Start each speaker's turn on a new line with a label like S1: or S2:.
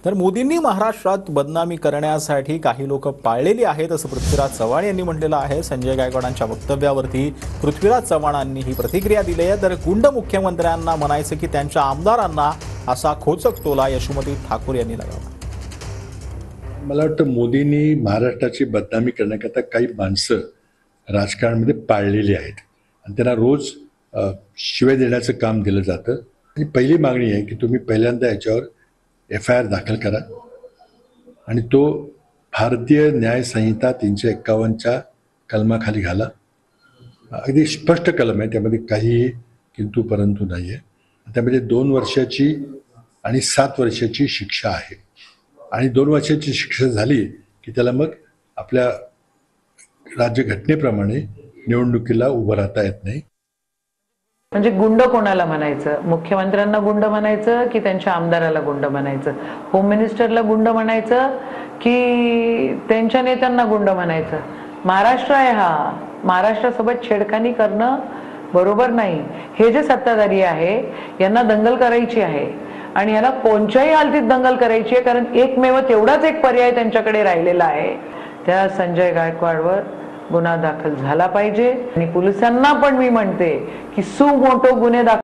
S1: तर मोदींनी महाराष्ट्रात बदनामी करण्यासाठी काही लोक पाळलेली आहेत असं पृथ्वीराज चव्हाण यांनी म्हटलेलं आहे। संजय गायकवाडांच्या वक्तव्यावरती पृथ्वीराज चव्हाणांनी ही प्रतिक्रिया दिली आहे। तर गुंड मुख्यमंत्र्यांना म्हणायचं की त्यांच्या आमदारांना असा खोचक टोला यशोमती ठाकूर यांनी लगावला।
S2: मला वाटतं मोदींनी महाराष्ट्राची बदनामी करण्याकरता काही माणसं राजकारणामध्ये पाळलेली आहेत आणि त्यांना रोज शिव्या देण्याचं काम दिलं जातं। आणि पहिली मागणी आहे की तुम्ही पहिल्यांदा याच्यावर FIR दाखल करा आणि तो भारतीय न्याय संहिता 351च्या कलमाखाली घाला। अगदी स्पष्ट कलम आहे, त्यामध्ये काही किंतु परंतु नाही आहे। त्यामध्ये 2 वर्षाची आणि 7 वर्षाची शिक्षा आहे आणि 2 वर्षाची शिक्षा झाली की त्याला मग आपल्या राज्यघटनेप्रमाणे निवडणुकीला उभं राहता येत नाही।
S3: म्हणजे गुंड कोणाला म्हणायचं? मुख्यमंत्र्यांना गुंड म्हणायचं की त्यांच्या आमदाराला गुंड म्हणायचं? होम मिनिस्टरला गुंड म्हणायचं की त्यांच्या नेत्यांना गुंड म्हणायचं? महाराष्ट्र आहे हा, महाराष्ट्रासोबत छेडखानी करणं बरोबर नाही। हे जे सत्ताधारी आहे यांना दंगल करायची आहे आणि याला कोणत्याही हालतीत दंगल करायची आहे, कारण एकमेव तेवढाच एक पर्याय त्यांच्याकडे राहिलेला आहे। त्या संजय गायकवाडवर गुन्हा दाखल झाला पाहिजे आणि पोलिसांना पण मी म्हणते की सुमोटो गुन्हे दाखल